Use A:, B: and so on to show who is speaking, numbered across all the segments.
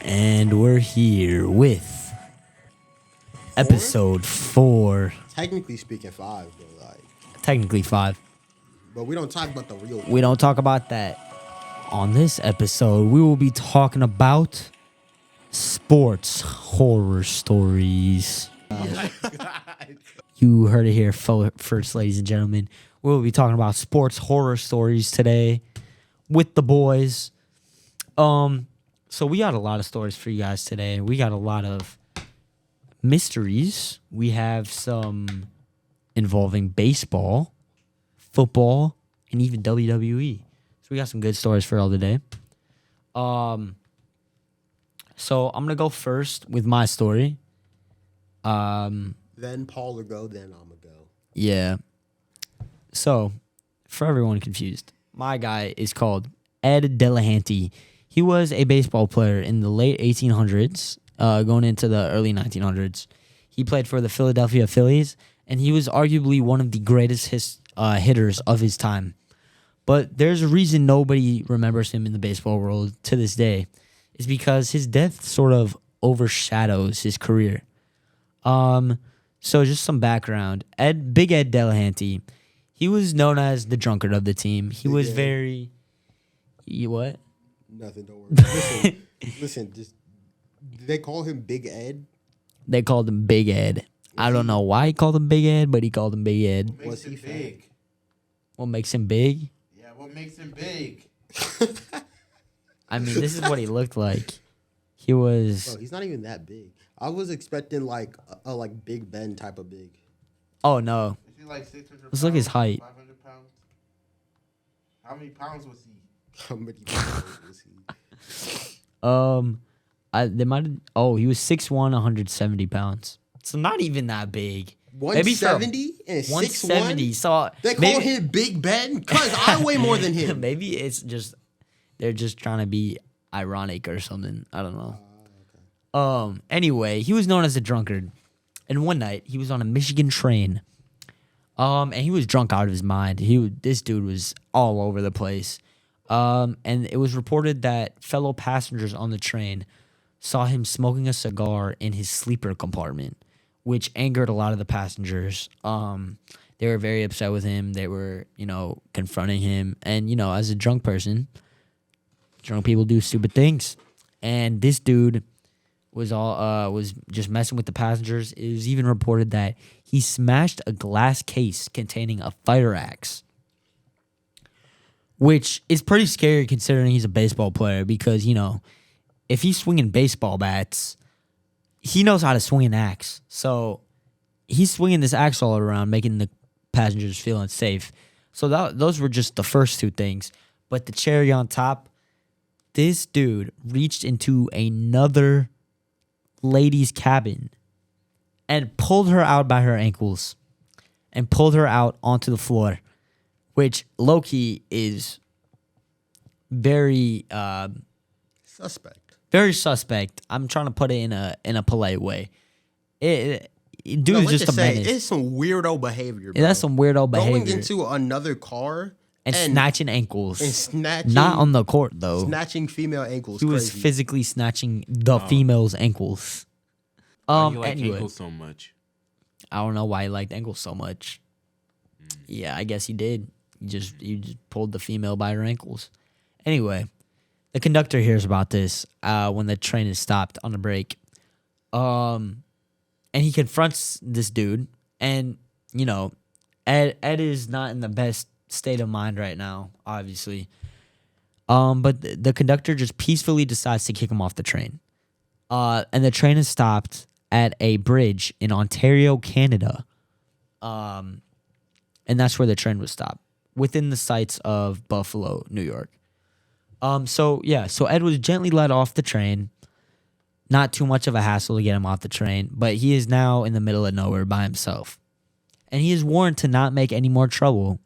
A: And we're here with episode 4.
B: Technically speaking, 5, but
A: Technically 5.
B: but we don't talk about the real.
A: We don't talk about that. On this episode, we will be talking about sports horror stories. You heard it here first, ladies and gentlemen. We will be talking about sports horror stories today with the boys. So we got a lot of stories for you guys today. We got a lot of mysteries. We have some involving baseball, football, and even WWE. So we got some good stories for y'all today. So I'm gonna go first with my story.
B: Then Paul will go, then I'm gonna go.
A: Yeah. So, for everyone confused, my guy is called Ed Delahanty. He was a baseball player in the late 1800s, going into the early 1900s. He played for the Philadelphia Phillies, and he was arguably one of the greatest hitters of his time. But there's a reason nobody remembers him in the baseball world to this day. It's because his death sort of overshadows his career. So just some background. Big Ed Delahanty, he was known as the drunkard of the team. He was very... What?
B: Nothing, don't worry. Listen, just... Did they call him Big Ed?
A: They called him Big Ed. I don't know why he called him Big Ed, but he called him Big Ed.
C: What makes him big?
A: What makes him big?
C: Yeah, what makes him big?
A: I mean, this is what he looked like. He was...
B: Bro, he's not even that big. I was expecting like a Big Ben type of big.
A: Oh, no.
C: Is he like 600
A: Let's look his height.
C: 500 pounds? How many pounds was he?
B: How many pounds was he?
A: He was 6'1", 170 pounds. So not even that big.
B: 170 and
A: 170.
B: 6'1"?
A: So
B: They call him Big Ben? Because I weigh more than him.
A: Maybe it's just they're just trying to be ironic or something. I don't know. Okay. Anyway, he was known as a drunkard. And one night he was on a Michigan train. And he was drunk out of his mind. This dude was all over the place. And it was reported that fellow passengers on the train saw him smoking a cigar in his sleeper compartment, which angered a lot of the passengers. They were very upset with him. They were, confronting him. And, as a drunk person, drunk people do stupid things. And this dude was just messing with the passengers. It was even reported that he smashed a glass case containing a fire axe, which is pretty scary considering he's a baseball player because, if he's swinging baseball bats, he knows how to swing an axe. So he's swinging this axe all around, making the passengers feel unsafe. So those were just the first two things. But the cherry on top, this dude reached into another lady's cabin and pulled her out by her ankles and pulled her out onto the floor, which low-key is very...
B: Suspect.
A: Very suspect. I'm trying to put it in a polite way. Dude is just a menace.
B: It's some weirdo behavior, bro.
A: That's some weirdo behavior.
B: Going into another car
A: and snatching ankles.
B: And snatching...
A: Not on the court, though.
B: Snatching female ankles.
A: He was physically snatching the female's ankles.
D: Why do you like ankles so much?
A: I don't know why he liked ankles so much. Yeah, I guess he did. He just pulled the female by her ankles. Anyway, the conductor hears about this when the train is stopped on a break. And he confronts this dude. And, Ed is not in the best state of mind right now, obviously. But the conductor just peacefully decides to kick him off the train. And the train is stopped at a bridge in Ontario, Canada. And that's where the train was stopped, within the sights of Buffalo, New York. So Ed was gently let off the train. Not too much of a hassle to get him off the train, but he is now in the middle of nowhere by himself. And he is warned to not make any more trouble,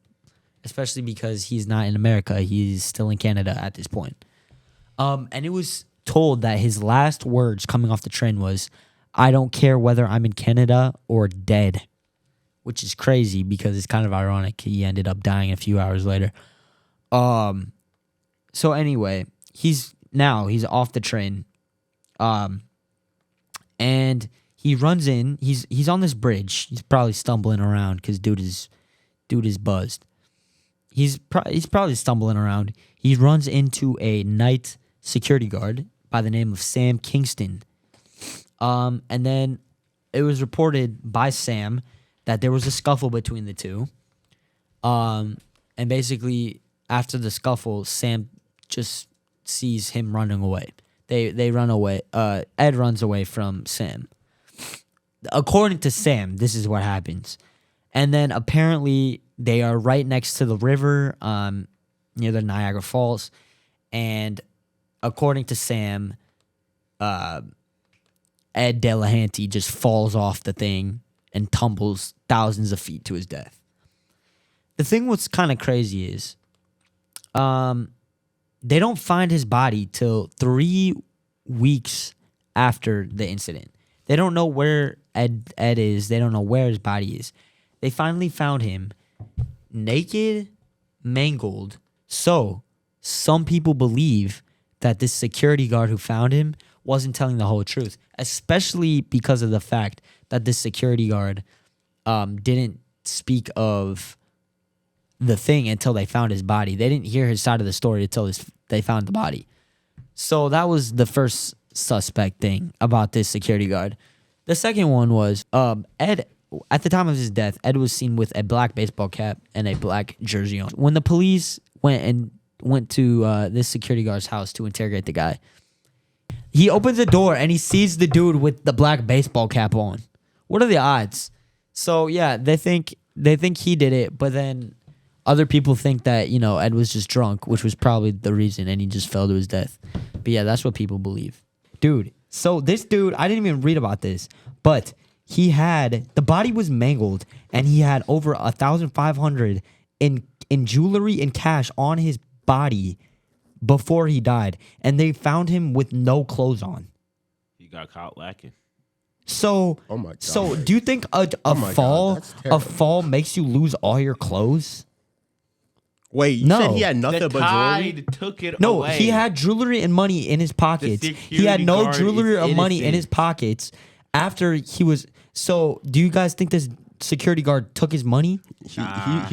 A: especially because he's not in America. He's still in Canada at this point. And it was told that his last words coming off the train was, "I don't care whether I'm in Canada or dead," which is crazy because it's kind of ironic. He ended up dying a few hours later. So anyway, he's now he's off the train, and he runs in. He's on this bridge. He's probably stumbling around because dude is buzzed. He's probably stumbling around. He runs into a night security guard by the name of Sam Kingston. And then it was reported by Sam that there was a scuffle between the two. And basically after the scuffle, Sam just sees him running away. They run away. Ed runs away from Sam. According to Sam, this is what happens. And then apparently they are right next to the river, near the Niagara Falls. And according to Sam, Ed Delahanty just falls off the thing and tumbles thousands of feet to his death. The thing what's kind of crazy is they don't find his body till 3 weeks after the incident. They don't know where Ed is. They don't know where his body is. They finally found him naked, mangled. So some people believe that this security guard who found him wasn't telling the whole truth, especially because of the fact that this security guard didn't speak of the thing until they found his body. They didn't hear his side of the story until they found the body. So that was the first suspect thing about this security guard. The second one was Ed. At the time of his death, Ed was seen with a black baseball cap and a black jersey on. When the police went to this security guard's house to interrogate the guy, he opens the door and he sees the dude with the black baseball cap on. What are the odds? So yeah, they think he did it, but then other people think that, Ed was just drunk, which was probably the reason, and he just fell to his death. But yeah, that's what people believe. Dude, so this dude, I didn't even read about this, but the body was mangled, and he had over 1,500 in jewelry and cash on his body before he died, and they found him with no clothes on.
D: He got caught lacking.
A: So,
B: oh my God.
A: So do you think a fall makes you lose all your clothes?
B: Wait, you said he had nothing
D: the
B: but
D: tide
B: jewelry?
D: took it
A: No,
D: away.
A: he had jewelry and money in his pockets. He had no jewelry or money in his pockets after he was. So, do you guys think this security guard took his money?
B: He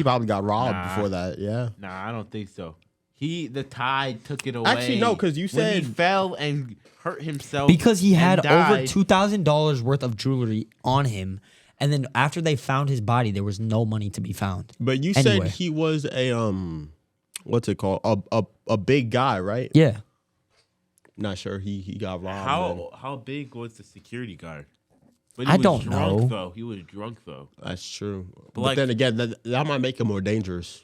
B: probably got robbed before that. Yeah.
D: Nah, I don't think so. The tide took it away.
B: Actually, no, because you said
D: when he fell and hurt himself
A: because he had
D: died.
A: over $2,000 worth of jewelry on him, and then after they found his body, there was no money to be found.
B: But you said he was a what's it called? A big guy, right?
A: Yeah.
B: Not sure he got robbed.
D: How big was the security guard? But
A: I don't know.
D: Though. He was drunk though.
B: That's true. But
D: like,
B: then again, that might make him more dangerous.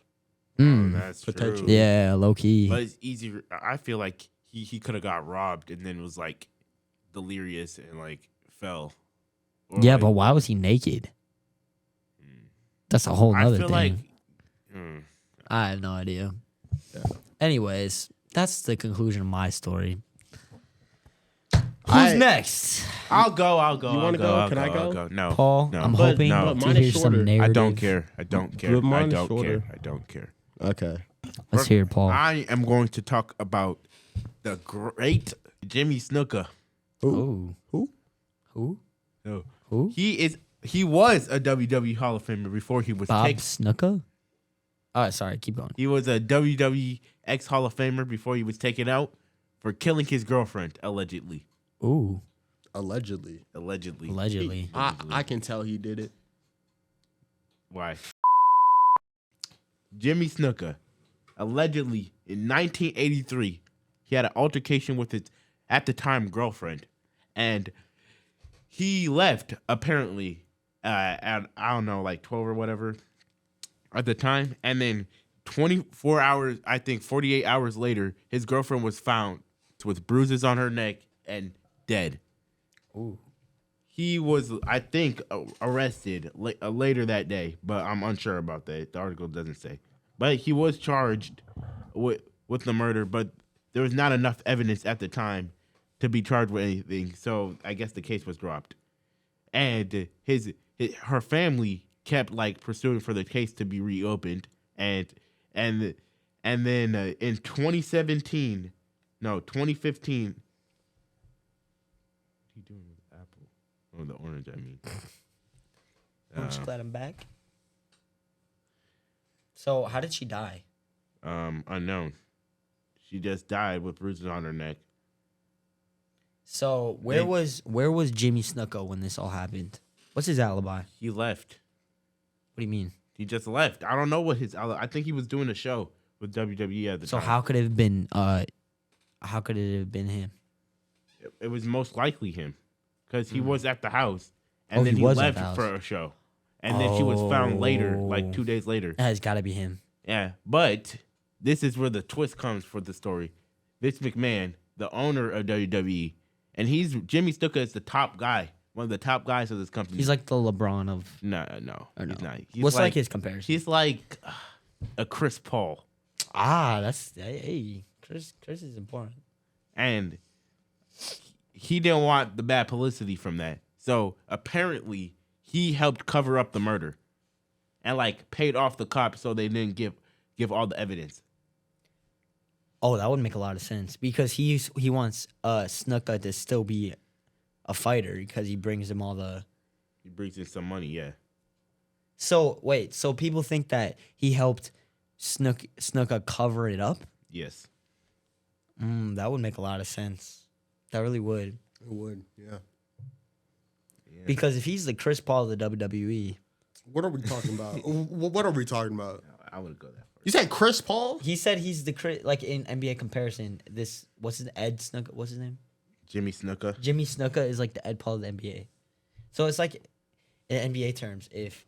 D: That's
B: potentially.
D: true.
A: Yeah, low key.
D: But it's easier. I feel like he could have got robbed and then was like delirious and like fell. Or
A: yeah,
D: like,
A: but why was he naked? That's a whole other thing. I have no idea. Yeah. Anyways, that's the conclusion of my story. Who's next?
D: I'll go.
B: You want to go? Can I go?
D: No.
A: Paul,
D: no.
A: I'm hoping to hear some narrative.
D: I don't care. I don't care.
B: Okay.
A: Let's hear it, Paul.
D: I am going to talk about the great Jimmy Snuka.
A: Who?
D: No.
A: Who?
D: He was a WWE Hall of Famer before he was
A: Bob
D: taken.
A: Snuka? Oh, sorry. Keep going.
D: He was a WWE ex Hall of Famer before he was taken out for killing his girlfriend, allegedly.
A: Ooh.
B: Allegedly.
A: I
B: can tell he did it.
D: Why? Jimmy Snuka, allegedly in 1983, he had an altercation with his, at the time, girlfriend. And he left, apparently, at, I don't know, like 12 or whatever at the time. And then 24 hours, I think 48 hours later, his girlfriend was found with bruises on her neck and dead.
A: Ooh.
D: He was, I think, arrested later that day, but I'm unsure about that. The article doesn't say. But he was charged with the murder, but there was not enough evidence at the time to be charged with anything, so I guess the case was dropped. And her family kept like pursuing for the case to be reopened, and then in 2017, No, 2015. What are you doing with apple? Oh, the orange, I mean.
A: I'm just glad I'm back. So, how did she die?
D: Unknown. She just died with bruises on her neck.
A: So, where was Jimmy Snuka when this all happened? What's his alibi?
D: He left.
A: What do you mean?
D: He just left. I don't know what his alibi. I think he was doing a show with WWE at the
A: So
D: time.
A: how could it have been? How could it have been him?
D: It was most likely him, because he was at the house, and
A: Oh,
D: then
A: he
D: he
A: was at the
D: left
A: house.
D: for a show, and then she was found later, like 2 days later.
A: That has got to be him.
D: Yeah, but this is where the twist comes for the story. Vince McMahon, the owner of WWE, and Jimmy Snuka is the top guy, one of the top guys of this company.
A: He's like the LeBron of.
D: no,
A: Or no.
D: he's not. He's
A: What's like his comparison?
D: He's like a Chris Paul,
A: That's hey. Chris is important.
D: and he didn't want the bad publicity from that. So apparently, he helped cover up the murder, and like paid off the cops so they didn't give all the evidence.
A: Oh, that would make a lot of sense because he wants Snuka to still be a fighter because he brings him all the.
D: He brings in some money, yeah.
A: So wait, so people think that he helped Snuka cover it up?
D: Yes.
A: That would make a lot of sense. That really would.
B: It would, yeah.
A: Because if he's the Chris Paul of the WWE,
B: What are we talking about? What are we talking about?
D: I would go that far.
B: You said Chris Paul?
A: he said he's the like in NBA comparison. This what's his Ed Snuka? What's his name?
D: Jimmy Snuka.
A: Jimmy Snuka is like the Ed Paul of the NBA. So it's like in NBA terms, if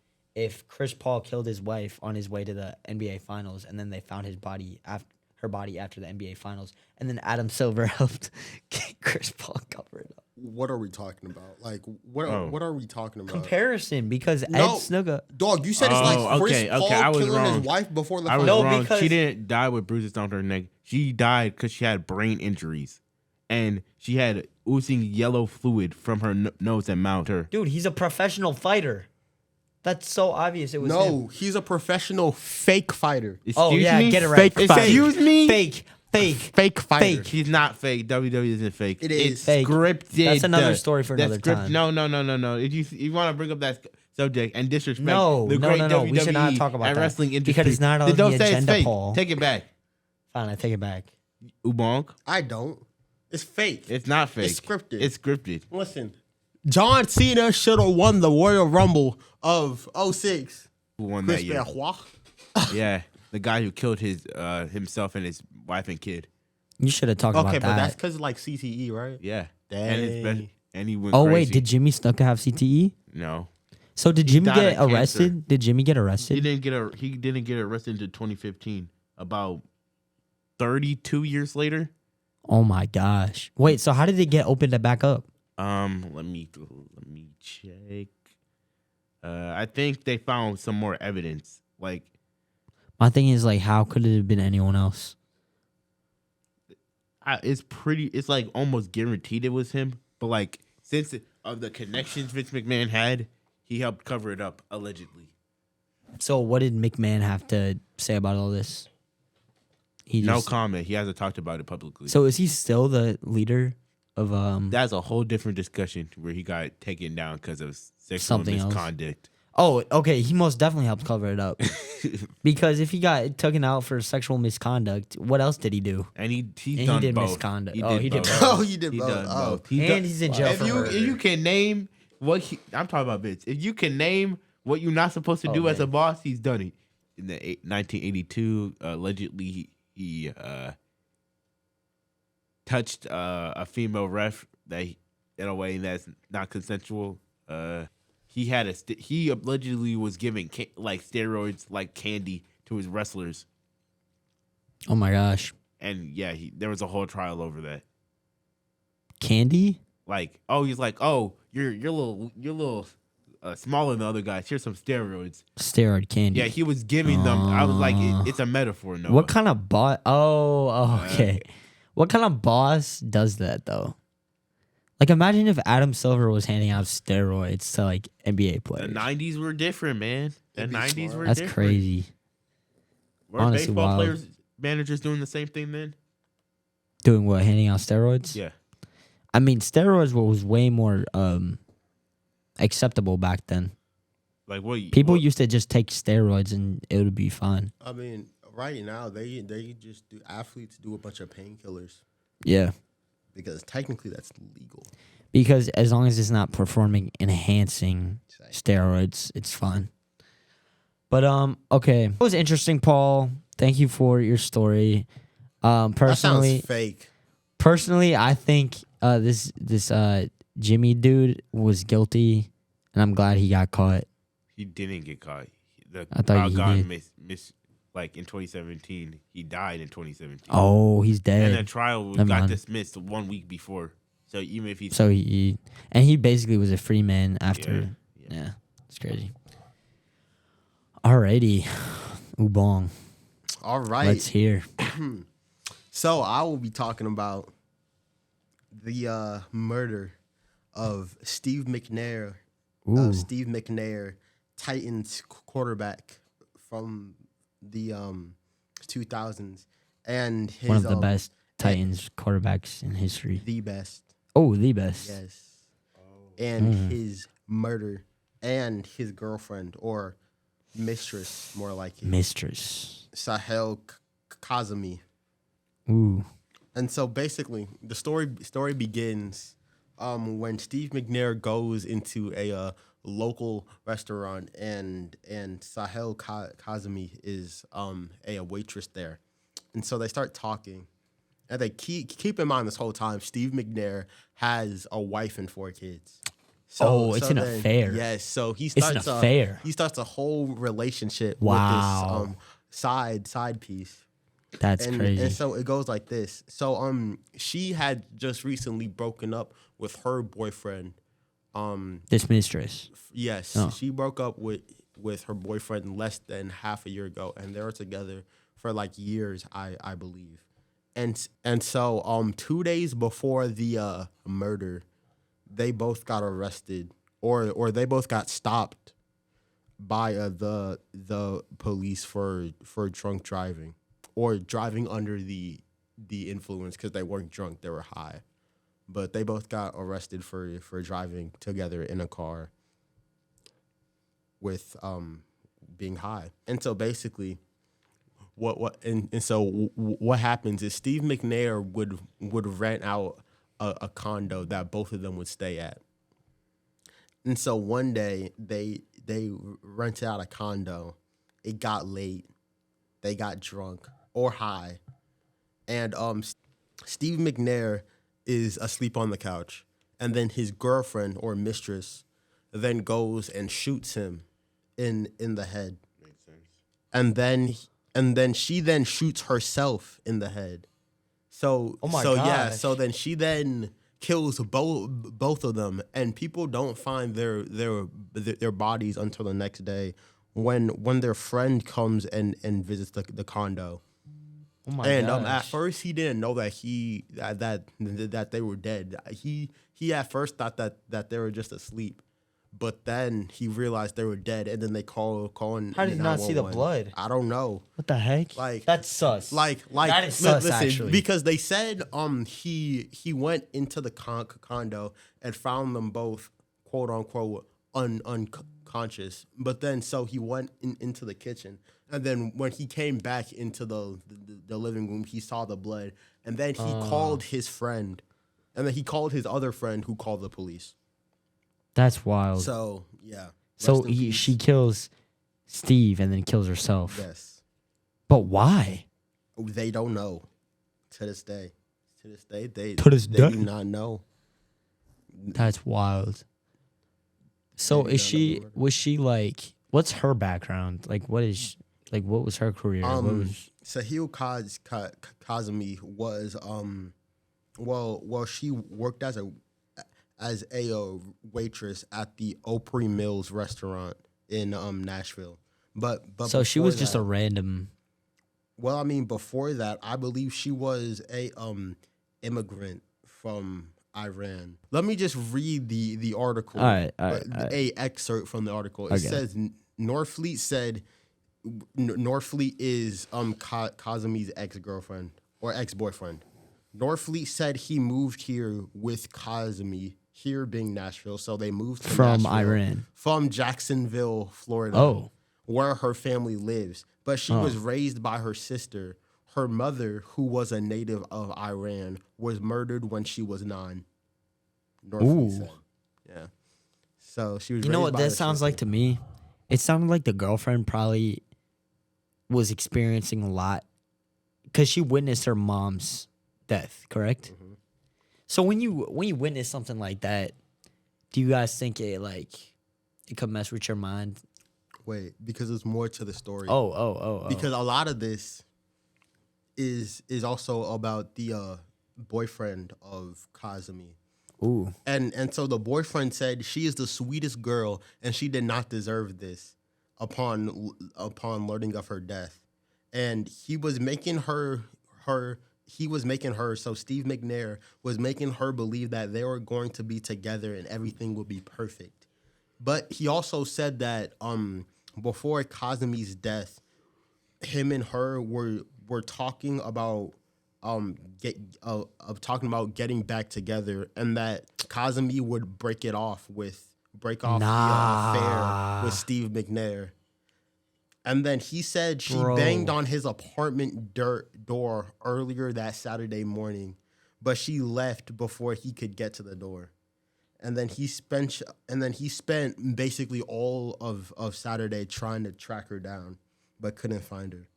A: Chris Paul killed his wife on his way to the NBA Finals, and then they found her body after the NBA Finals, and then Adam Silver helped get Chris Paul cover it up.
B: What are we talking about? Like, what are we talking about?
A: Comparison, because Ed
B: No.
A: Snuka.
B: Dog, you said it's like Chris Paul
D: I was
B: killing
D: wrong.
B: his wife before the
D: I was
B: fight.
A: No,
D: wrong.
A: because-
D: She didn't die with bruises on her neck. She died because she had brain injuries, and she had oozing yellow fluid from her nose and mouth.
A: Dude, he's a professional fighter. That's so obvious. It was
B: No,
A: him.
B: he's a professional fake fighter.
A: Oh
D: Excuse
A: yeah,
D: me?
A: get it right.
B: Fake fighter.
D: Excuse me?
A: Fake.
B: Fake fighter.
A: Fake.
D: He's not fake. WWE isn't fake.
B: It is.
D: It's
A: Fake.
D: scripted.
A: That's another story for
D: That's
A: another time.
D: No. If you want to bring up that subject and disrespect
A: No,
D: the
A: no,
D: great
A: no, no. We should not
D: WWE
A: talk about
D: and
A: that.
D: wrestling industry,
A: Because it's not on
D: then don't
A: the
D: say it's
A: agenda,
D: fake.
A: Paul.
D: Take it back.
A: Fine, I take it back.
D: Ubonk.
B: I don't. It's fake.
D: It's not fake.
B: It's scripted.
D: It's scripted.
B: Listen, John Cena should have won the Royal Rumble of 06.
D: Who won
B: Chris
D: that year?
B: Benoit.
D: Yeah, the guy who killed his himself and his wife and kid.
A: You should have talked
B: Okay,
A: about
B: but
A: that.
B: that's because like CTE, right?
D: Yeah,
B: Dang.
D: and he went.
A: Oh
D: crazy.
A: wait, did Jimmy Snuka have CTE?
D: No,
A: So did Jimmy
D: died
A: get
D: of cancer.
A: arrested? Did Jimmy get
D: he
A: arrested?
D: didn't get arrested until 2015. About 32 years later.
A: Oh my gosh. Wait, so how did it get opened back up?
D: Let me check. I think they found some more evidence. Like,
A: My thing is like, how could it have been anyone else?
D: it's like almost guaranteed it was him. But like, since of the connections Vince McMahon had, he helped cover it up allegedly.
A: So what did McMahon have to say about all this? He
D: No
A: just,
D: comment. He hasn't talked about it publicly.
A: So is he still the leader of
D: That's a whole different discussion where he got taken down because of sexual
A: Something else.
D: misconduct.
A: Oh, okay. He most definitely helped cover it up. Because if he got taken out for sexual misconduct, what else did he do?
D: And he
A: he
D: done
A: did
D: both.
A: misconduct.
D: He
A: Oh, he did
D: both.
A: both.
B: Oh, he did both.
D: done
B: Oh.
D: both. He
A: And
D: done-
A: he's in jail
D: If
A: for
D: you
A: murder.
D: if you can name I'm talking about Vince. If you can name what you're not supposed to do as a boss, he's done it. In the 1982, allegedly he touched a female ref in a way that's not consensual. He had he allegedly was giving like steroids like candy to his wrestlers,
A: Oh my gosh.
D: and yeah, there was a whole trial over that.
A: Candy?
D: Like, oh, he's like, oh, you're a little smaller than the other guys. Here's some steroids.
A: Steroid candy.
D: Yeah, he was giving them. I was like, it's a metaphor. No,
A: What kind of boss? Oh, okay. What kind of boss does that though? Like, imagine if Adam Silver was handing out steroids to like NBA
D: The
A: players.
D: 90s were different, man. The
B: It'd be
D: 90s
B: smart.
D: were
A: That's
D: different.
A: crazy.
D: Were
A: Honestly,
D: baseball
A: wild.
D: players, managers doing the same thing then?
A: Doing what? Handing out steroids?
D: Yeah.
A: I mean, steroids was way more acceptable back then.
D: Like what?
A: People used to just take steroids and it would be fine.
B: I mean, right now they just do athletes do a bunch of painkillers
A: Yeah.
B: because technically that's legal.
A: Because as long as it's not performing enhancing steroids, it's fine. But okay. It was interesting, Paul. Thank you for your story.
B: That
A: Personally,
B: sounds fake.
A: Personally, I think this Jimmy dude was guilty, and I'm glad he got caught.
D: He didn't get caught. The
A: I thought
D: trial
A: he
D: got
A: did.
D: like in 2017. He died in 2017.
A: Oh, he's dead.
D: And the trial
A: Never
D: got
A: mind.
D: dismissed 1 week before. So even if he's
A: So he basically was a free man after. Yeah, it's crazy. Alrighty, Ubong.
B: All right.
A: Let's hear.
B: So I will be talking about the murder of Steve McNair.
A: Ooh.
B: Steve McNair, Titans quarterback from the 2000s, and his
A: One of the best Titans quarterbacks in history.
B: the best.
A: Oh, the best.
B: Yes. And his murder and his girlfriend or mistress, more like it,
A: Mistress.
B: Sahel Kazemi.
A: Ooh.
B: And so basically, the story begins when Steve McNair goes into a local restaurant and Sahel Kazemi is a waitress there, and so they start talking. And they keep in mind this whole time, Steve McNair has a wife and 4 kids.
A: It's an affair.
B: Yes, so he
A: It's
B: starts
A: an affair.
B: He starts a whole relationship
A: Wow.
B: with this side piece.
A: That's crazy.
B: And so it goes like this. So she had just recently broken up with her boyfriend.
A: This mistress.
B: Yes,
A: Oh.
B: she broke up with her boyfriend less than half a year ago, and they were together for like years, I believe. And so 2 days before the murder, they both got arrested, or they both got stopped by the police for drunk driving, or driving under the influence, because they weren't drunk, they were high. But they both got arrested for driving together in a car with being high. And so basically what happens is Steve McNair would rent out a condo that both of them would stay at. And so one day they rented out a condo. It got late. They got drunk or high. And Steve McNair is asleep on the couch. And then his girlfriend or mistress then goes and shoots him in the head.
D: Makes sense.
B: And then she then shoots herself in the head. So yeah,
A: gosh.
B: so then she then kills both of them, and people don't find their bodies until the next day when their friend comes and visits the condo.
A: Oh my
B: And
A: gosh.
B: at first he didn't know that they were dead. He at first thought that they were just asleep. But then he realized they were dead, and then they call
A: How did you not see the
B: 911.
A: blood?
B: I don't know.
A: What the heck?
B: Like-
A: That's sus.
B: Like
A: that is sus, actually.
B: because they said he went into the condo and found them both quote unquote unconscious. But then so he went into the kitchen, and then when he came back into the living room, he saw the blood, and then he called his friend, and then he called his other friend, who called the police.
A: That's wild.
B: So yeah.
A: So
B: Rest in peace.
A: she kills Steve and then kills herself.
B: Yes.
A: But why?
B: They don't know. To this day. They
A: day?
B: do not know.
A: That's wild. So
B: Maybe
A: is
B: not
A: she?
B: number.
A: Was she like? What's her background? Like, what is? Like, what was her career? What was?
B: Sahil Kazemi was well she worked as a waitress at the Opry Mills restaurant in Nashville. But
A: So she was
B: before
A: just a
B: that-
A: random.
B: Well, I mean, before that, I believe she was a immigrant from Iran. Let me just read the article.
A: All right.
B: A excerpt from the article. It
A: Okay.
B: says Norfleet said Norfleet is Kazemi's ex-girlfriend or ex-boyfriend. Norfleet said he moved here with Kazemi, here being Nashville. So they moved to
A: From
B: Nashville
A: Iran.
B: from Jacksonville, Florida,
A: Oh.
B: where her family lives. But she was raised by her sister. Her mother, who was a native of Iran, was murdered when she was 9. Norfleet
A: Ooh.
B: said. Yeah. So she was
A: You know
B: raised
A: what
B: by her
A: that sounds
B: sister.
A: like to me? It sounded like the girlfriend probably was experiencing a lot because she witnessed her mom's death, correct?
B: Mm-hmm.
A: So when you witness something like that, do you guys think it could mess with your mind?
B: Wait, because there's more to the story.
A: Oh.
B: Because a lot of this is also about the boyfriend of Kazemi.
A: Ooh.
B: And so the boyfriend said she is the sweetest girl and she did not deserve this upon learning of her death. And he was making her so Steve McNair was making her believe that they were going to be together and everything would be perfect. But he also said that before Kazemi's death, him and her were talking about talking about getting back together, and that Kazemi would break off the affair with Steve McNair. And then he said she banged on his apartment door earlier that Saturday morning, but she left before he could get to the door. And then he spent basically all of Saturday trying to track her down, but couldn't find her.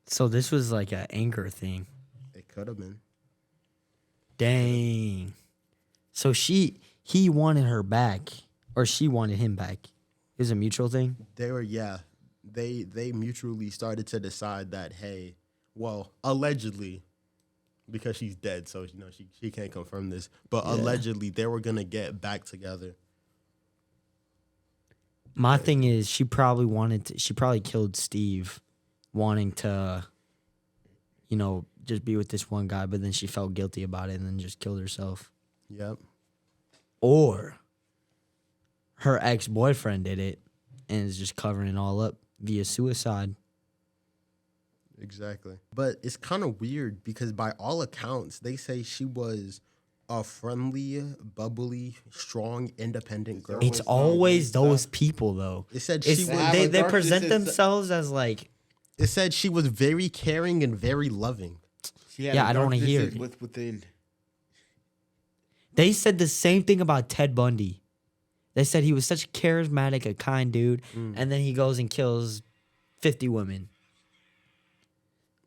A: So this was like an anger thing.
B: It could have been.
A: Dang. So he wanted her back, or she wanted him back. It was a mutual thing.
B: They mutually started to decide that, hey, well, allegedly, because she's dead, so she can't confirm this, but allegedly they were gonna get back together.
A: My thing is, she probably killed Steve, wanting to, just be with this one guy, but then she felt guilty about it and then just killed herself.
B: Yep.
A: Or her ex-boyfriend did it and is just covering it all up via suicide.
B: Exactly. But it's kind of weird because by all accounts, they say she was a friendly, bubbly, strong, independent girl.
A: It's always those people, though.
B: It said
A: It's,
B: she was.
A: they present themselves as like.
B: It said she was very caring and very loving.
A: Yeah, I don't want to hear it.
D: Within.
A: They said the same thing about Ted Bundy. They said he was such a charismatic, a kind dude, and then he goes and kills 50 women.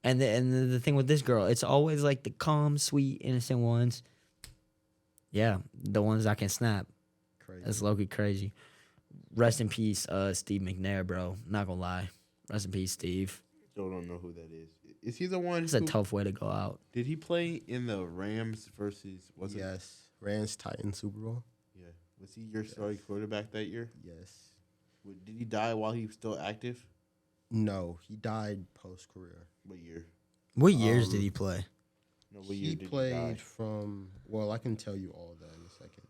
A: And the thing with this girl, it's always like the calm, sweet, innocent ones. Yeah, the ones that can snap.
B: Crazy.
A: That's low-key crazy. Rest in peace, Steve McNair, bro. Not gonna lie. Rest in peace, Steve.
D: Still don't know who that is. Is he the one?
A: It's a tough way to go out.
D: Did he play in the Rams versus?
B: Yes, Rams Titans Super Bowl.
D: Yeah. Was he your starting quarterback that year?
B: Yes.
D: Did he die while he was still active?
B: No, he died post career.
D: What year?
A: What years did he play?
D: No, what year
B: He
D: did he die?
B: played from. Well, I can tell you all that in a second.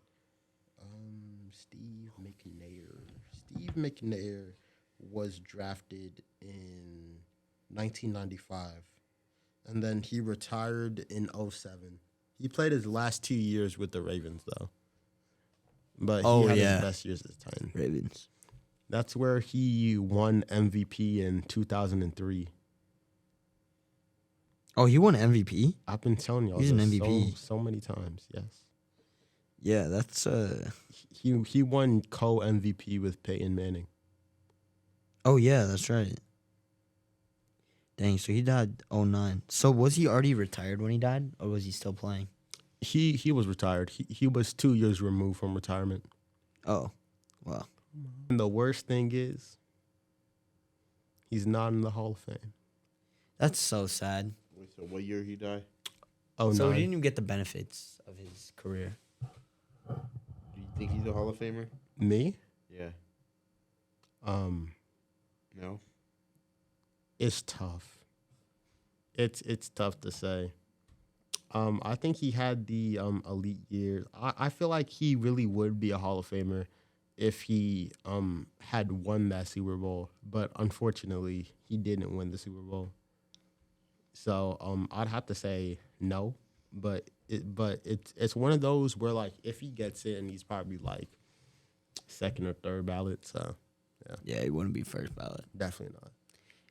B: Steve McNair. Steve McNair was drafted in 1995, and then he retired in 2007. He played his last 2 years with the Ravens, though. But he had his best years at the time.
A: Ravens.
B: That's where he won MVP in 2003.
A: Oh, he won MVP?
B: I've been telling y'all
A: He's an
B: this
A: MVP.
B: so many times. Yes.
A: Yeah, that's
B: He won co-MVP with Peyton Manning.
A: Oh yeah, that's right. Dang, so he died 2009. So was he already retired when he died, or was he still playing?
B: He was retired. He was 2 years removed from retirement.
A: Oh, wow.
B: And the worst thing is, he's not in the Hall of Fame.
A: That's so sad.
D: Wait, so what year he died?
B: Oh,
A: So
B: no.
A: he didn't even get the benefits of his career.
D: Do you think he's a Hall of Famer?
B: Me?
D: Yeah. No.
B: It's tough. It's tough to say. I think he had the elite years. I feel like he really would be a Hall of Famer if he had won that Super Bowl, but unfortunately he didn't win the Super Bowl. So I'd have to say no. it's one of those where like if he gets in, he's probably like second or third ballot. So
A: Yeah, he wouldn't be first ballot.
B: definitely not.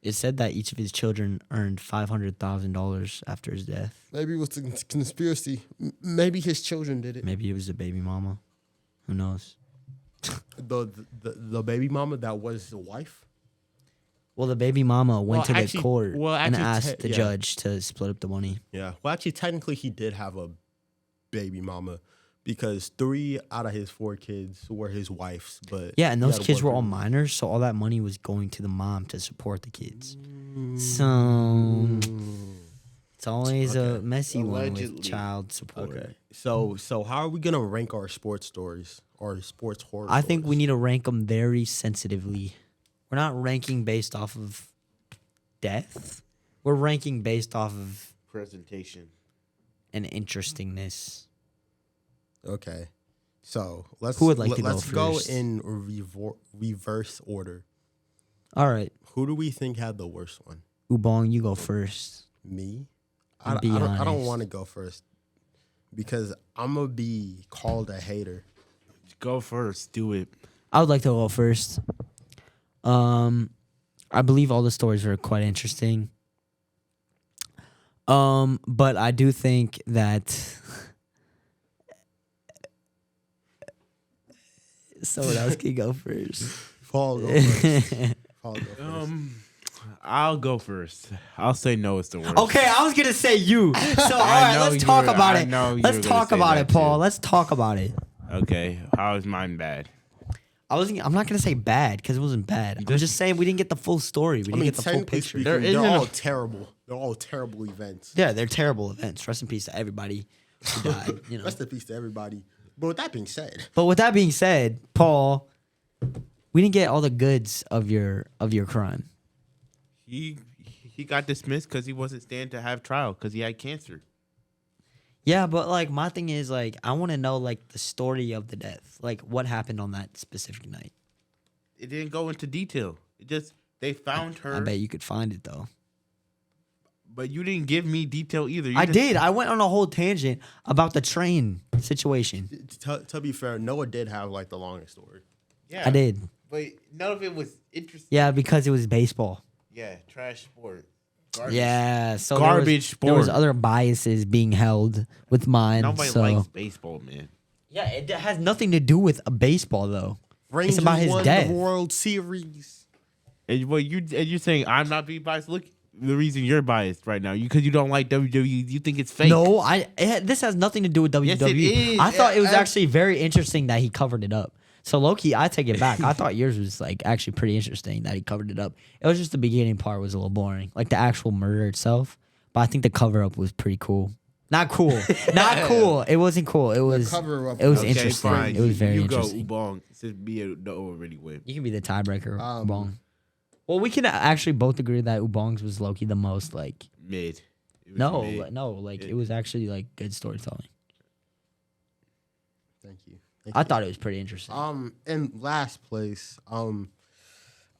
A: It said that each of his children earned $500,000 after his death.
B: Maybe it was a conspiracy. Maybe his children did it.
A: Maybe it was the baby mama. Who knows?
B: The baby mama that was the wife.
A: Well, the baby mama went
B: Well,
A: to
B: actually-
A: the court
B: well,
A: and
B: actually,
A: asked the
B: yeah.
A: judge to split up the money.
B: Yeah. Well, actually, technically, he did have a baby mama because 3 out of his 4 kids were his wife's. But
A: Yeah, and
B: he
A: those
B: had
A: kids were
B: one
A: all
B: baby.
A: minors, so all that money was going to the mom to support the kids. So it's always a messy one
D: Allegedly.
A: with child support.
B: Okay. So how are we gonna rank our sports stories or sports horror?
A: I think we
B: stories?
A: need to rank them very sensitively. We're not ranking based off of death. We're ranking based off of
D: Presentation.
A: an interestingness.
B: Okay. So let's
A: Who would like to go
B: let's go
A: first?
B: in reverse order.
A: All right,
B: Who do we think had the worst one?
A: Ubong, you go first.
B: Me?
A: And
B: I
A: be
B: don't
A: honest.
B: want to go first because I'm gonna be called a hater.
D: Go first. Do it.
A: I would like to go first. I believe all the stories are quite interesting. But I do think that someone else can go first.
B: Paul, go first. Paul, go first.
D: I'll go first. I'll say no. It's the worst.
A: Okay, I was gonna say you. So all right,
D: know
A: let's
D: you
A: talk
D: were-
A: about
D: I
A: it.
D: know you
A: Let's
D: were gonna
A: talk
D: say
A: about
D: that
A: it, Paul.
D: too.
A: Let's talk about it.
D: Okay. How is mine bad?
A: I'm not gonna say bad because it wasn't bad. I'm just saying we didn't get the full story. We didn't get the full
B: technically
A: picture.
B: speaking,
D: There
B: they're
D: isn't
B: all
D: a-
B: terrible. They're all terrible events.
A: Yeah, they're terrible events. Rest in peace to everybody who died. You know.
B: Rest in peace to everybody. But with that being said,
A: But with that being said, Paul, we didn't get all the goods of your crime.
D: He got dismissed because he wasn't staying to have trial because he had cancer.
A: Yeah, but like my thing is like I want to know like the story of the death, like what happened on that specific night.
D: It didn't go into detail. It just they found her.
A: I bet you could find it though.
D: But you didn't give me detail either. You
A: I
D: just-
A: did. I went on a whole tangent about the train situation.
B: to be fair, Noah did have like the longest story.
D: Yeah,
A: I did.
D: But none of it was interesting.
A: Yeah, because it was baseball.
D: Yeah, trash sport. Garbage.
A: Yeah, so
D: Garbage
A: there was
D: sport.
A: other biases being held with mine.
D: Nobody
A: so
D: likes baseball, man.
A: yeah, it has nothing to do with a baseball though.
B: Rangers
A: about his
B: won
A: death.
B: the World Series.
D: And you're saying I'm not being biased. Look, the reason you're biased right now, because you don't like WWE, you think it's fake.
A: No, this has nothing to do with WWE.
D: Yes, it is.
A: I thought it was
D: Yeah,
A: actually very interesting that he covered it up. So low-key, I take it back. I thought yours was like actually pretty interesting that he covered it up. It was just the beginning part was a little boring, like the actual murder itself. But I think the cover-up was pretty cool. Not cool. Not cool. It wasn't cool. It was.
B: cover-up
A: It was
B: was-
D: Okay,
A: interesting.
D: fine.
A: It was very
D: you
A: interesting.
D: go Ubong. Since me and Noah already win.
A: You can be the tiebreaker, Ubong. Well, we can actually both agree that Ubong's was low-key the most like.
D: Mid. It was
A: No,
D: mid.
A: it was actually like good storytelling.
B: Thank you.
A: I thought it was pretty interesting.
B: In last place, I'm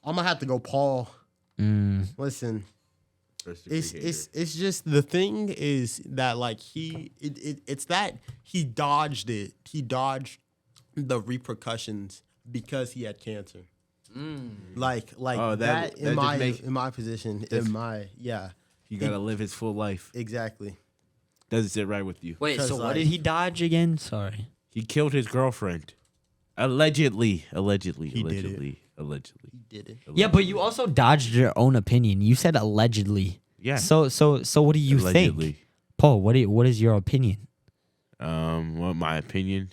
B: gonna have to go Paul. Listen,
D: First degree hater.
B: it's just the thing is that like it's that he dodged it. He dodged the repercussions because he had cancer. Like
D: Oh,
B: that,
D: that
B: in
D: just
B: my
D: makes-
B: in my position
D: that's-
B: in my yeah
D: You gotta live his full life.
B: exactly.
D: Doesn't sit right with you.
A: Wait, so
B: 'cause,
A: what
B: like-
A: did he dodge again? Sorry.
D: He killed his girlfriend. Allegedly. Allegedly.
B: He did it.
D: allegedly. Allegedly.
B: Did it?
A: Yeah, but you also dodged your own opinion. You said allegedly.
D: Yeah.
A: So what do you
D: Allegedly.
A: think, Paul? What is your opinion?
D: Well, my opinion,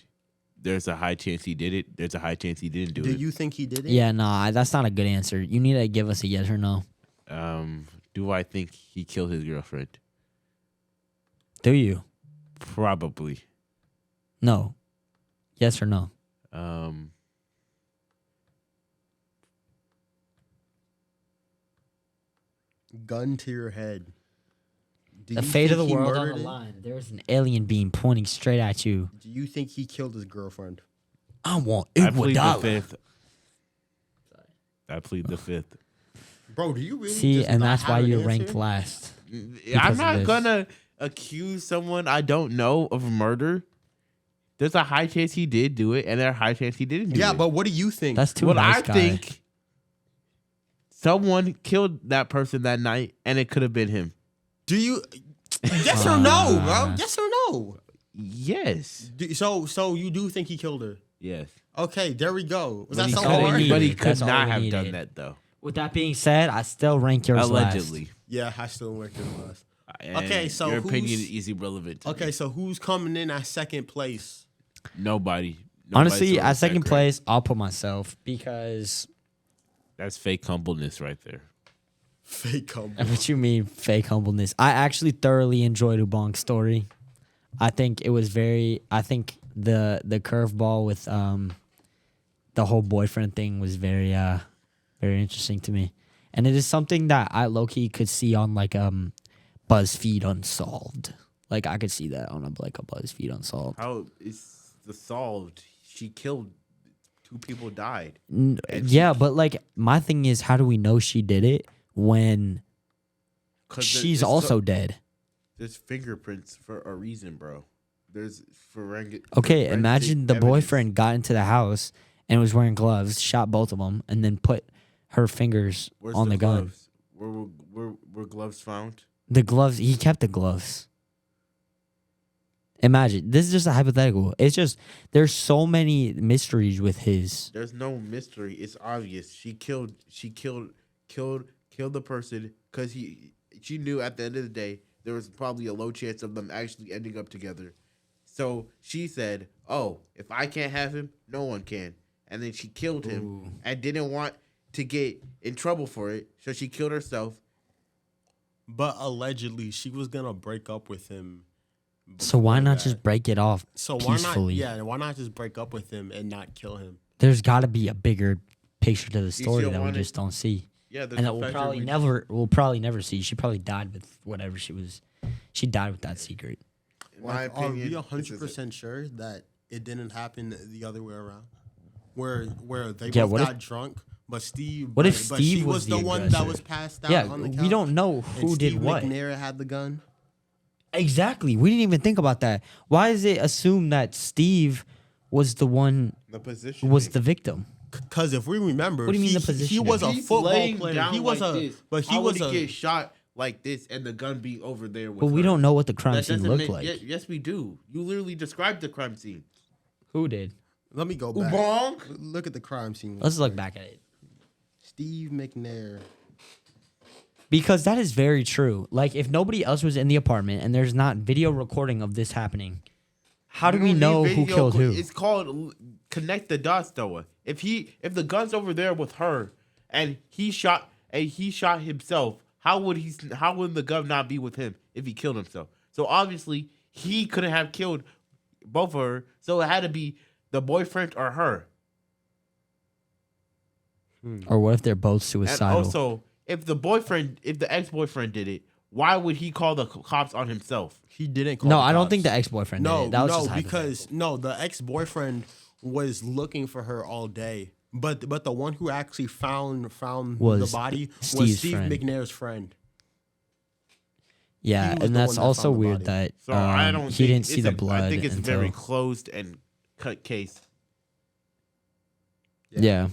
D: there's a high chance he did it. There's a high chance he didn't do
B: Do
D: it.
B: you think he did it?
A: Yeah, nah, that's not a good answer. You need to give us a yes or no.
D: Do I think he killed his girlfriend?
A: Do you?
D: Probably.
A: No. Yes or no?
B: Gun to your head. Do
A: The
B: you
A: fate of the
B: think he
A: world on
B: murdered
A: the
B: it?
A: line. There's an alien beam pointing straight at you.
B: Do you think he killed his girlfriend?
A: I want
D: I plead the
A: Iguodala.
D: fifth. I plead the fifth.
B: Bro, do you really
A: See,
B: just
A: and
B: not
A: that's
B: have
A: why
B: an
A: you're
B: answer?
A: ranked last.
D: I'm
A: of
D: not
A: this.
D: gonna. accuse someone I don't know of murder, there's a high chance he did do it, and there's a high chance he didn't do it.
B: Yeah, but what do you think?
A: That's too
D: what
A: nice,
D: I
A: guy.
D: think, someone killed that person that night, and it could have been him.
B: Do you? Yes or no, bro? Yes or no?
D: Yes.
B: So you do think he killed her?
D: Yes.
B: Okay, there we go. Was
D: But
B: that
D: he
B: so
A: all we
B: hard?
A: need.
D: But he
A: needed.
D: could
A: That's all
D: not
A: we
D: have
A: needed.
D: done that though.
A: With that being said, I still rank yours
D: Allegedly.
A: last.
B: Yeah, I still worked it last.
D: And
B: Okay, so
D: your opinion
B: who's-
D: is irrelevant. to
B: Okay,
D: me.
B: so who's coming in at second place?
D: Nobody.
A: Honestly,
D: Nobody's
A: at
D: that
A: second
D: great.
A: place, I'll put myself because.
D: That's fake humbleness right there.
B: Fake humble.
A: What you mean, fake humbleness? I actually thoroughly enjoyed Ubong's story. I think it was very. I think the curveball with the whole boyfriend thing was very interesting to me, and it is something that I low key could see on like BuzzFeed Unsolved. Like I could see that on a BuzzFeed Unsolved.
D: How is the solved? She killed 2 people died.
A: Yeah, but like my thing is, how do we know she did it when
D: 'Cause
A: she's
D: there's
A: also dead?
D: there's fingerprints for a reason, bro. There's forensic.
A: Okay,
D: forensic
A: imagine the
D: evidence.
A: boyfriend got into the house and was wearing gloves, shot both of them, and then put her fingers
D: Where's
A: on the gun.
D: gloves? Were gloves found?
A: The gloves, he kept the gloves. Imagine, this is just a hypothetical. It's just, there's so many mysteries with his.
D: There's no mystery. It's obvious. She killed the person because she knew at the end of the day there was probably a low chance of them actually ending up together. So she said, "Oh, if I can't have him, no one can." And then she killed him and didn't want to get in trouble for it, so she killed herself.
B: But allegedly, she was gonna break up with him.
A: So why
B: before
A: not
B: that.
A: just break it off
B: So why
A: peacefully?
B: not? Yeah, why not just break up with him and not kill him?
A: There's got to be a bigger picture to the story
D: still
A: that we
D: want it?
A: just don't see.
D: Yeah,
A: And that we'll probably never see. She probably died with whatever she was. She died with that secret.
D: In my
B: Like, are
D: opinion,
B: we
D: this is
B: 100% sure that it didn't happen the other way around? Where they
A: Yeah,
B: both
A: what if-
B: got drunk, but Steve.
A: What if
B: but
A: Steve
B: she
A: was
B: was
A: the
B: the one that
A: aggressor?
B: was passed out
A: Yeah,
B: on the couch?
A: we don't know
B: and
A: who did
B: Steve
A: what.
B: McNair had the gun.
A: Exactly. We didn't even think about that. Why is it assumed that Steve was the one
D: the position
A: was the victim?
B: Because if we remember,
A: What do you mean
B: he,
A: the position?
B: he was a
D: He's
B: football
D: laying
B: player.
D: down
B: He was
D: like
B: a,
D: this.
B: but he
D: How
B: was
D: would he
B: a.
D: get shot like this and the gun be over there with
A: But we
D: her?
A: don't know what the crime
D: That
A: scene
D: doesn't
A: looked
D: make-
A: like.
D: Yes, we do. You literally described the crime scene.
A: Who did?
B: Let me go back.
D: Ubong?
B: Look at the crime scene.
A: Let's look back at it.
B: Steve McNair.
A: Because that is very true. Like, if nobody else was in the apartment and there's not video recording of this happening, how do
D: You
A: we
D: don't
A: know
D: need
A: who
D: video
A: killed who?
D: It's called connect the dots, though. If the gun's over there with her and he shot himself, how would the gun not be with him if he killed himself? So obviously he couldn't have killed both of her. So it had to be the boyfriend or her.
A: Or what if they're both
D: And
A: suicidal?
D: also, if the ex-boyfriend did it, why would he call the cops on himself?
B: He didn't call
A: No,
B: the
A: I don't
B: cops.
A: think the ex-boyfriend did it. That was just
B: because the ex-boyfriend was looking for her all day. But the one who actually found the
A: Was
B: body was
A: Steve's
B: Steve
A: friend.
B: McNair's friend.
A: yeah,
B: he was
A: and
B: the
A: that's
B: one that
A: also
B: found the
A: weird
B: body.
A: that
D: So I don't.
A: he
D: think
A: didn't see
D: it's
A: the
D: a-
A: blood.
D: I think it's a
A: until,
D: very closed and cut case.
A: yeah.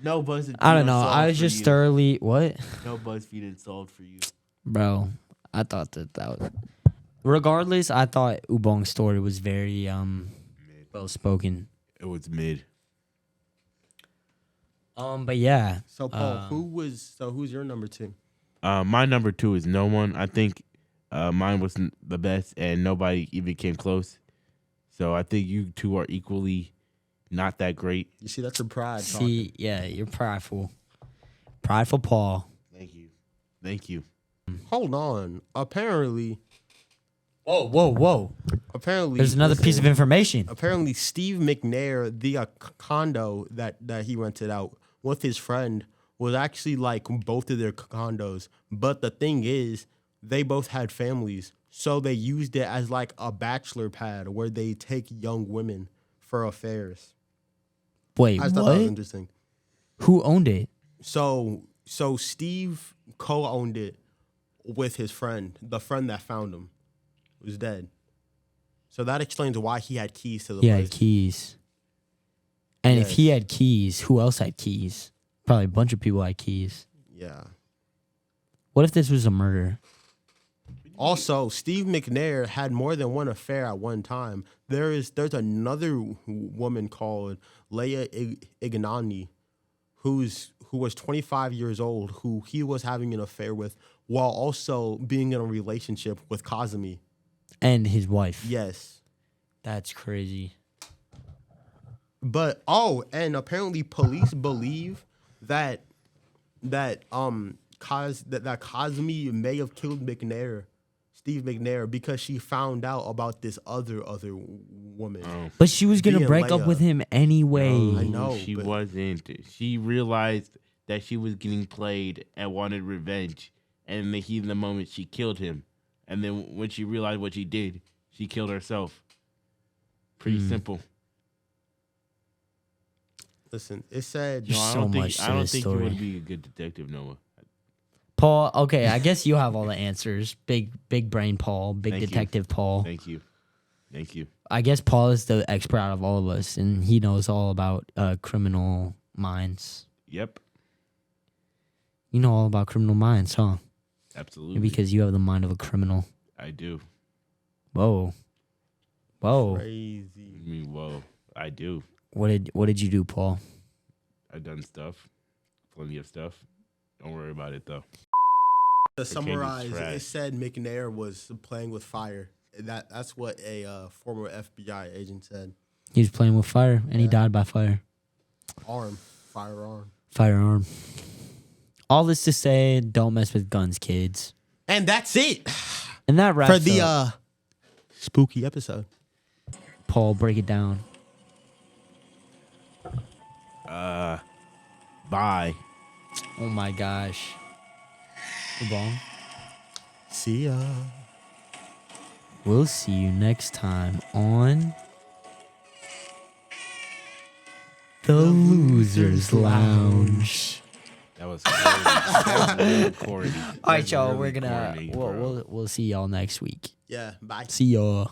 D: No BuzzFeed.
A: I don't know.
D: Unsolved
A: I was
D: for
A: just
D: you.
A: thoroughly what,
D: No BuzzFeed Unsolved for you.
A: bro. I thought that was. Regardless, I thought Ubong's story was very well spoken.
D: It was mid.
A: But yeah.
B: So Paul, who's your number 2?
D: My number 2 is no one. I think mine was the best, and nobody even came close. So I think you two are equally not that great.
B: You see, that's your pride.
A: See, yeah, you're prideful. Prideful Paul.
D: Thank you.
B: Hold on. Apparently,
A: Whoa. There's another piece of information.
B: Apparently, Steve McNair, the condo that he rented out with his friend, was actually like both of their condos. But the thing is, they both had families, so they used it as like a bachelor pad where they take young women for affairs.
A: Wait,
B: I just thought that was
A: what?
B: interesting.
A: Who owned it?
B: So Steve co-owned it with his friend, the friend that found him, was dead. So that explains why he had keys to the
A: He
B: place.
A: had keys. And if he had keys, who else had keys? Probably a bunch of people had keys.
B: Yeah.
A: What if this was a murder?
B: Also, Steve McNair had more than one affair at one time. There's another woman called Leia Ignani, who was 25 years old, who he was having an affair with, while also being in a relationship with Kazumi.
A: And his wife.
B: Yes.
A: That's crazy.
B: But and apparently police believe that Kazumi may have killed Steve McNair, because she found out about this other woman.
D: Oh.
A: But she was going to
B: Being
A: break up
B: Leia.
A: with him anyway.
B: I know,
D: She
B: but-
D: wasn't. She realized that she was getting played and wanted revenge. And in the heat of the moment, she killed him. And then when she realized what she did, she killed herself. Pretty simple.
B: Listen, it said
A: There's so much to
D: I don't
A: this
D: think
A: story.
D: you would be a good detective, Noah.
A: Paul, okay, I guess you have all the answers. Big brain Paul, big
D: Thank you.
A: detective Paul.
D: Thank you. Thank you.
A: I guess Paul is the expert out of all of us, and he knows all about criminal minds.
D: Yep.
A: You know all about criminal minds, huh?
D: Absolutely.
A: Because you have the mind of a criminal.
D: I do.
A: Whoa. Whoa.
B: crazy.
D: I mean, whoa. I do.
A: What did you do, Paul?
D: I've done stuff. Plenty of stuff. Don't worry about it, though.
B: To summarize,
D: trash.
B: it said McNair was playing with fire. That's what a former FBI agent said.
A: He was playing with fire, and he
B: Yeah.
A: died by fire.
B: Firearm.
A: Firearm. All this to say, don't mess with guns, kids.
B: And that's it
A: And that wraps
B: for the
A: up.
B: spooky episode.
A: Paul, break it down.
D: Bye.
A: Oh my gosh. Bong.
B: See ya.
A: We'll see you next time on The Losers Lounge.
D: That was corny. That was really corny.
A: All right,
D: That's
A: y'all.
D: really
A: We're gonna
D: corny, bro.
A: we'll see y'all next week.
B: Yeah, bye.
A: See y'all.